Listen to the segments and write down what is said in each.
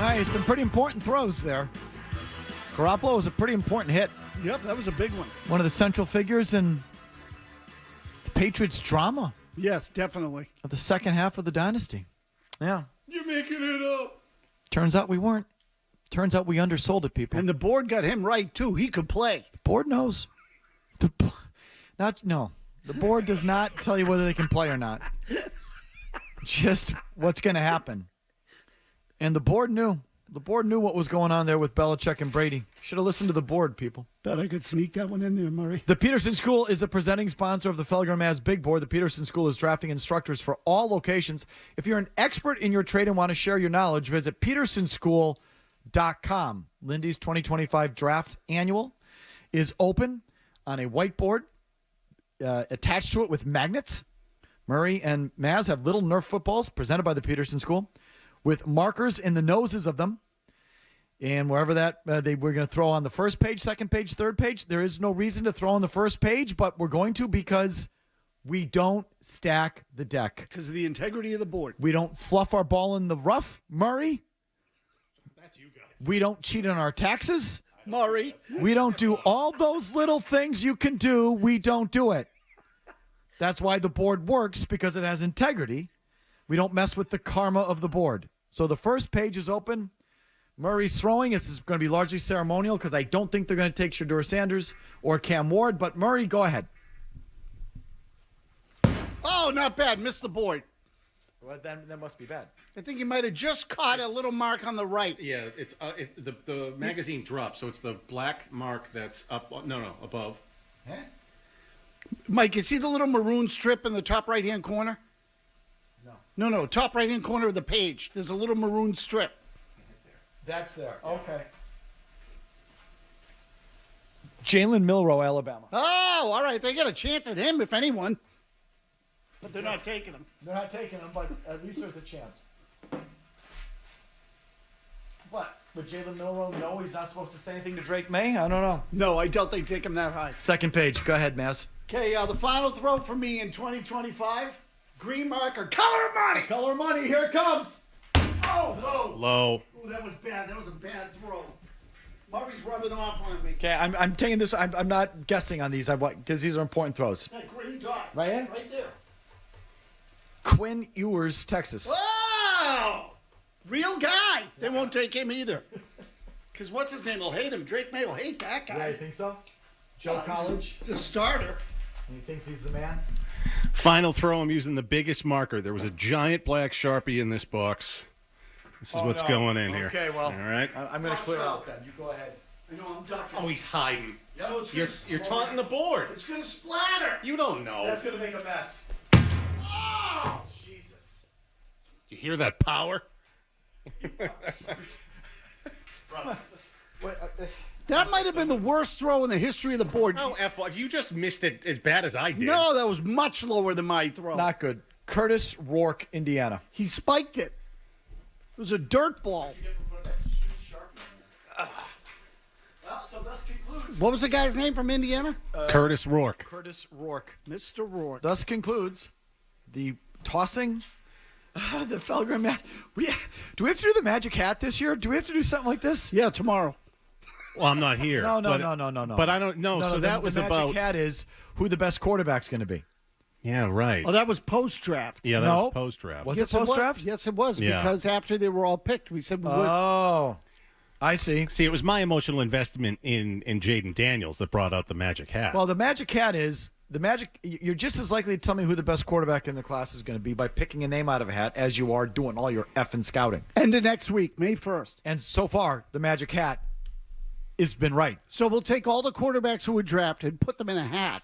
Nice. Some pretty important throws there. Garoppolo was a pretty important hit. Yep, that was a big one. One of the central figures in the Patriots' drama Yes, definitely. of the second half of the dynasty. Yeah. You're making it up. Turns out we weren't. Turns out we undersold it, people. And the board got him right, too. He could play. The board knows. The board does not tell you whether they can play or not. Just what's going to happen. And the board knew. The board knew what was going on there with Belichick and Brady. Should have listened to the board, people. Thought I could sneak that one in there, Murray. The Peterson School is a presenting sponsor of the Felger Mazz Big Board. The Peterson School is drafting instructors for all locations. If you're an expert in your trade and want to share your knowledge, visit petersonschool.com. Lindy's 2025 Draft Annual is open on a whiteboard attached to it with magnets. Murray and Mazz have little Nerf footballs presented by the Peterson School with markers in the noses of them. And wherever that we're going to throw on the first page, second page, third page. There is no reason to throw on the first page, but we're going to because we don't stack the deck. Because of the integrity of the board. We don't fluff our ball in the rough, Murray. That's you guys. We don't cheat on our taxes. Murray. We don't do all those little things you can do. We don't do it. That's why the board works, because it has integrity. We don't mess with the karma of the board. So the first page is open. Murray's throwing. This is going to be largely ceremonial because I don't think they're going to take Shedeur Sanders or Cam Ward. But Murray, go ahead. Oh, not bad. Missed the board. Well, then that must be bad. I think he might have just caught a little mark on the right. Yeah, it's the magazine dropped, so it's the black mark that's up. No, above. Huh? Mike, you see the little maroon strip in the top right-hand corner? No, top right-hand corner of the page. There's a little maroon strip. That's there. Okay. Jalen Milroe, Alabama. Oh, all right. They got a chance at him, if anyone. But they're not taking him. They're not taking him, but at least there's a chance. What? Would Jalen Milroe know he's not supposed to say anything to Drake May? I don't know. No, I doubt they take him that high. Second page. Go ahead, Mazz. Okay, the final throw for me in 2025. Green marker. Color money. Color money. Here it comes. Oh, Low. Ooh, that was bad. That was a bad throw. Murray's rubbing off on me. Okay, I'm taking this. I'm not guessing on these. Because these are important throws. It's that green dot. Right here? Right there. Quinn Ewers, Texas. Wow! Real guy. They won't take him either. Because what's his name will hate him. Drake May will hate that guy. Yeah, you think so? Joe College. It's a starter. And he thinks he's the man. Final throw. I'm using the biggest marker. There was a giant black Sharpie in this box. This is what's going in here. Okay, well, all right. I'm going to clear out then. You go ahead. I know I'm ducking. Oh, he's hiding. Yeah, no, it's You're taunting the board. It's going to splatter. You don't know. That's going to make a mess. Oh! Jesus. Do you hear that power? Wait, That might have been the worst throw in the history of the board. Oh, F off. You just missed it as bad as I did. No, that was much lower than my throw. not good. Kurtis, Rourke, Indiana. He spiked it. It was a dirt ball. Well, so thus concludes. What was the guy's name from Indiana? Kurtis Rourke. Kurtis Rourke. Mr. Rourke. Thus concludes the tossing. The Felger Mazz. Do we have to do the magic hat this year? Do we have to do something like this? Yeah, tomorrow. Well, I'm not here. No. But I don't know. So that was the about. magic hat is who the best quarterback's going to be. Yeah, right. Oh, that was post-draft. Yeah, that No. was post-draft. Was it post-draft? Yes, it was. Yeah. Because after they were all picked, we said we would. Oh, I see. See, it was my emotional investment in Jaden Daniels that brought out the magic hat. Well, the magic hat is the magic. You're just as likely to tell me who the best quarterback in the class is going to be by picking a name out of a hat as you are doing all your effing scouting. End of next week, May 1st. And so far, the magic hat has been right. So we'll take all the quarterbacks who were drafted, put them in a hat,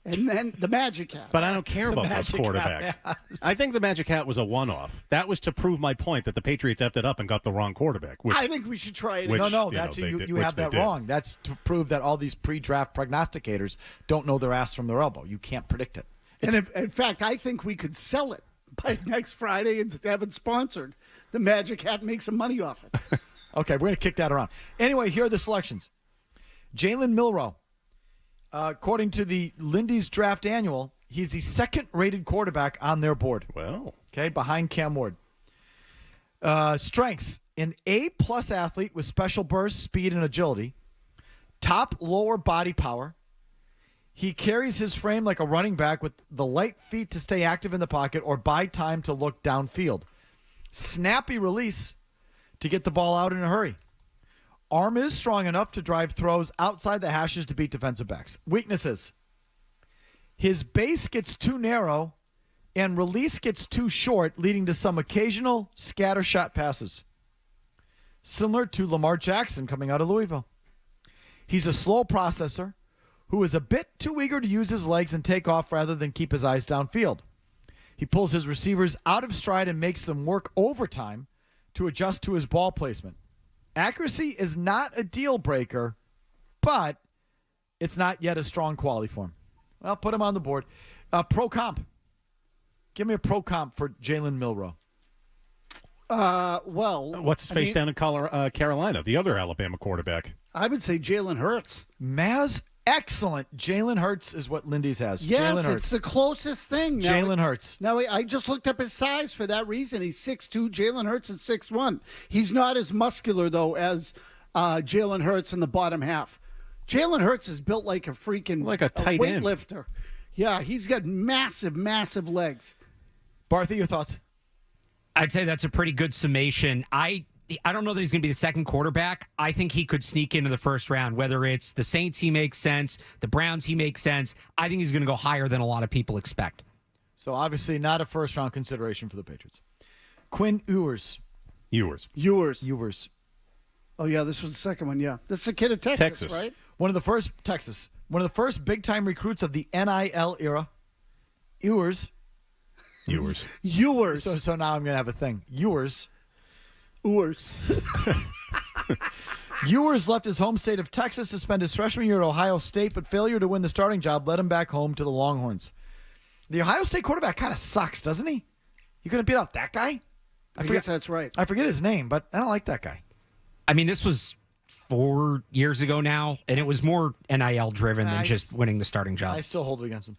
and then the magic hat. But I don't care about those magic quarterbacks. hat. I think the magic hat was a one-off. That was to prove my point that the Patriots effed it up and got the wrong quarterback. Which, I think we should try it. Which- No, you that's know, they you did- you which have they that did. wrong. That's to prove that all these pre-draft prognosticators don't know their ass from their elbow. You can't predict it. And in fact, I think we could sell it by next Friday and have it sponsored. The magic hat makes some money off it. Okay, we're going to kick that around. Anyway, here are the selections. Jalen Milroe, according to the Lindy's Draft Annual, he's the second-rated quarterback on their board. well, Okay, behind Cam Ward. Strengths. An A-plus athlete with special burst, speed, and agility. Top lower body power. He carries his frame like a running back with the light feet to stay active in the pocket or buy time to look downfield. Snappy release to get the ball out in a hurry. Arm is strong enough to drive throws outside the hashes to beat defensive backs. Weaknesses. His base gets too narrow and release gets too short, leading to some occasional scatter shot passes. Similar to Lamar Jackson coming out of Louisville. He's a slow processor who is a bit too eager to use his legs and take off rather than keep his eyes downfield. He pulls his receivers out of stride and makes them work overtime to adjust to his ball placement. Accuracy is not a deal breaker, but it's not yet a strong quality for him. Well, put him on the board. Pro comp. Give me a pro comp for Jalen Milroe. What's his face down in Carolina, the other Alabama quarterback? I would say Jalen Hurts. Mazz, excellent. Jalen Hurts is what Lindy's has. Yes, Jalen Hurts. it's the closest thing. Jalen Hurts. Now, I just looked up his size for that reason. He's 6'2". Jalen Hurts is 6'1". He's not as muscular, though, as Jalen Hurts in the bottom half. Jalen Hurts is built like a freaking like a tight end weightlifter. Yeah, he's got massive, massive legs. Barthy, your thoughts? I'd say that's a pretty good summation. I don't know that he's going to be the second quarterback. I think he could sneak into the first round. Whether it's the Saints, he makes sense. The Browns, he makes sense. I think he's going to go higher than a lot of people expect. So obviously not a first-round consideration for the Patriots. Quinn Ewers. Ewers. Oh, yeah, this was the second one, yeah. This is a kid of Texas, right? One of the first big-time recruits of the NIL era. Ewers. So now I'm going to have a thing. Ewers. Ewers left his home state of Texas to spend his freshman year at Ohio State, but failure to win the starting job led him back home to the Longhorns. The Ohio State quarterback kind of sucks, doesn't he? You going to beat out that guy? I guess that's right. I forget his name, but I don't like that guy. I mean, this was 4 years ago now, and it was more NIL driven than just winning the starting job. I still hold it against him.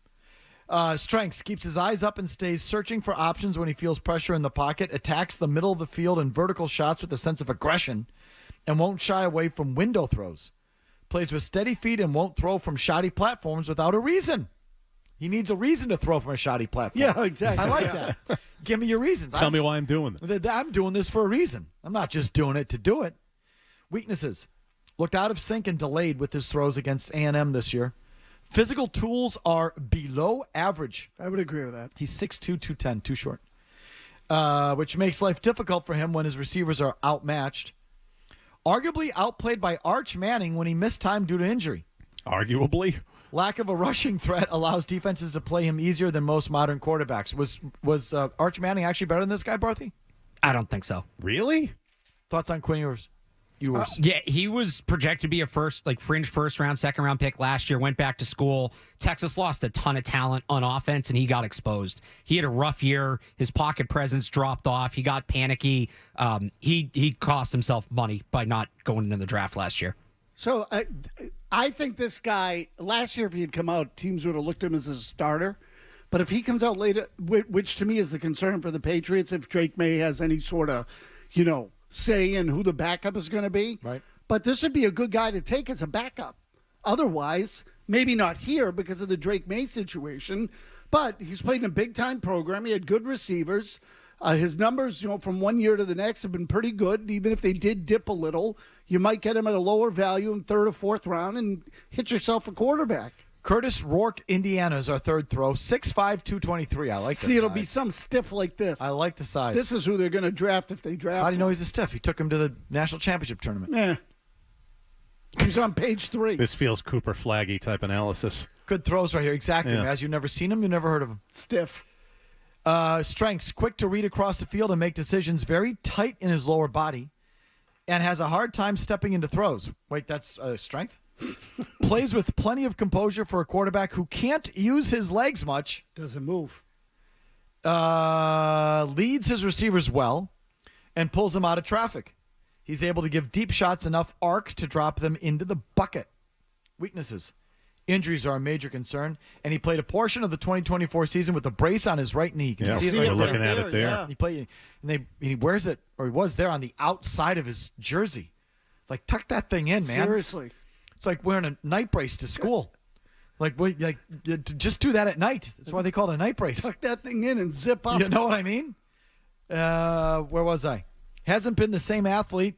Strengths. Keeps his eyes up and stays searching for options when he feels pressure in the pocket. Attacks the middle of the field and vertical shots with a sense of aggression and won't shy away from window throws. Plays with steady feet and won't throw from shoddy platforms without a reason. He needs a reason to throw from a shoddy platform. Yeah, exactly. I like that. Give me your reasons. Tell me why I'm doing this. I'm doing this for a reason. I'm not just doing it to do it. Weaknesses. Looked out of sync and delayed with his throws against A&M this year. Physical tools are below average. I would agree with that. He's 6'2", 210, too short, which makes life difficult for him when his receivers are outmatched. Arguably outplayed by Arch Manning when he missed time due to injury. Arguably. Lack of a rushing threat allows defenses to play him easier than most modern quarterbacks. Was Arch Manning actually better than this guy, Barthy? I don't think so. Really? Thoughts on Quinn Ewers? Yeah, he was projected to be a fringe first round, second round pick last year, went back to school. Texas lost a ton of talent on offense, and he got exposed. He had a rough year. His pocket presence dropped off. He got panicky. He cost himself money by not going into the draft last year. So I think this guy, last year if he had come out, teams would have looked at him as a starter. But if he comes out later, which to me is the concern for the Patriots, if Drake May has any sort of, say in who the backup is going to be. Right. But this would be a good guy to take as a backup. Otherwise, maybe not here because of the Drake May situation, but he's played in a big-time program. He had good receivers. His numbers, from one year to the next have been pretty good. Even if they did dip a little, you might get him at a lower value in third or fourth round and hit yourself a quarterback. Kurtis, Rourke, Indiana is our third throw. 6'5", 223. I like this. See, it'll be some stiff like this. I like the size. This is who they're going to draft if they draft. How do you know he's a stiff? He took him to the national championship tournament. Yeah. He's on page 3. This feels Cooper Flaggy type analysis. Good throws right here. Exactly. Yeah. As you've never seen him, you've never heard of him. Stiff. Strengths. Quick to read across the field and make decisions. Very tight in his lower body. And has a hard time stepping into throws. Wait, that's a strength? Plays with plenty of composure for a quarterback who can't use his legs much. Doesn't move. Leads his receivers well and pulls them out of traffic. He's able to give deep shots enough arc to drop them into the bucket. Weaknesses. Injuries are a major concern, and he played a portion of the 2024 season with a brace on his right knee. You can see it we're right looking there. at it there. Yeah. He played, and he wears it, or he was there on the outside of his jersey. Like, tuck that thing in, man. Seriously. It's like wearing a night brace to school. Just do that at night. That's why they call it a night brace. Tuck that thing in and zip up. You know what I mean? Where was I? Hasn't been the same athlete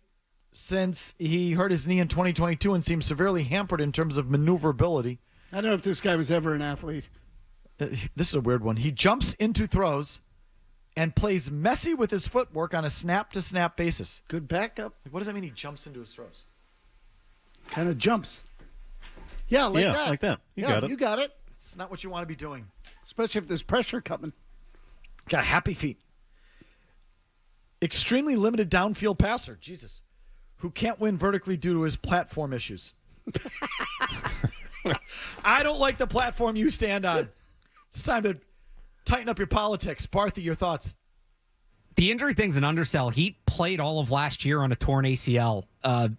since he hurt his knee in 2022 and seems severely hampered in terms of maneuverability. I don't know if this guy was ever an athlete. This is a weird one. He jumps into throws and plays messy with his footwork on a snap-to-snap basis. Good backup. Like, what does that mean, he jumps into his throws? Kind of jumps. Yeah, like Yeah, that. like that. You got it. You got it. It's not what you want to be doing. Especially if there's pressure coming. Got happy feet. Extremely limited downfield passer. Jesus. Who can't win vertically due to his platform issues. I don't like the platform you stand on. It's time to tighten up your politics. Barthy, your thoughts? The injury thing's an undersell. He played all of last year on a torn ACL.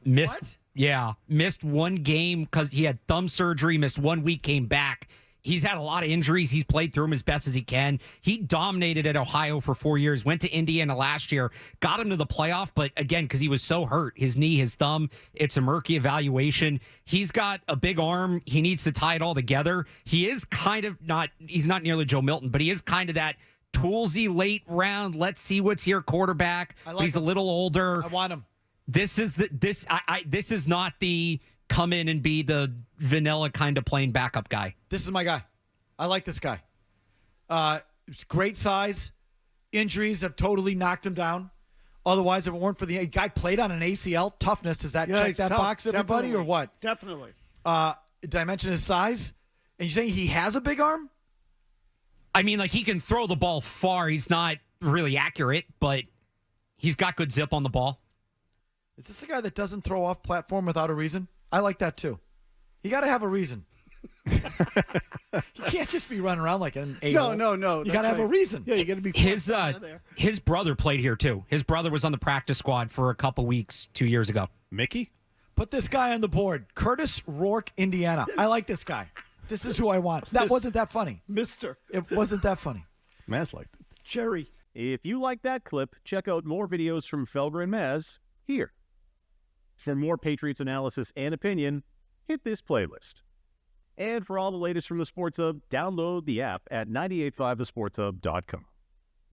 Missed. What? Yeah, missed one game because he had thumb surgery, missed 1 week, came back. He's had a lot of injuries. He's played through them as best as he can. He dominated at Ohio for 4 years, went to Indiana last year, got him to the playoff, but again, because he was so hurt, his knee, his thumb, it's a murky evaluation. He's got a big arm. He needs to tie it all together. He is kind of he's not nearly Joe Milton, but he is kind of that toolsy late round, let's see what's here quarterback. But he's a little older. I want him. This is not the come in and be the vanilla kind of plain backup guy. This is my guy. I like this guy. Great size. Injuries have totally knocked him down. Otherwise, if it weren't for the guy played on an ACL, toughness, does that check he's that tough. box, everybody, Definitely. or what? Definitely. Did I mention his size? And you're saying he has a big arm? I mean, like, he can throw the ball far. He's not really accurate, but he's got good zip on the ball. Is this a guy that doesn't throw off platform without a reason? I like that too. You got to have a reason. You can't just be running around like an a-hole. No. You got to have a reason. Yeah, you got to be His brother played here too. His brother was on the practice squad for a couple weeks 2 years ago. Mickey? Put this guy on the board. Kurtis, Rourke, Indiana. I like this guy. This is who I want. That wasn't that funny. Mister It wasn't that funny. Mazz liked it. Jerry. If you like that clip, check out more videos from Felger and Mazz here. For more Patriots analysis and opinion, hit this playlist. And for all the latest from the Sports Hub, download the app at 985thesportshub.com.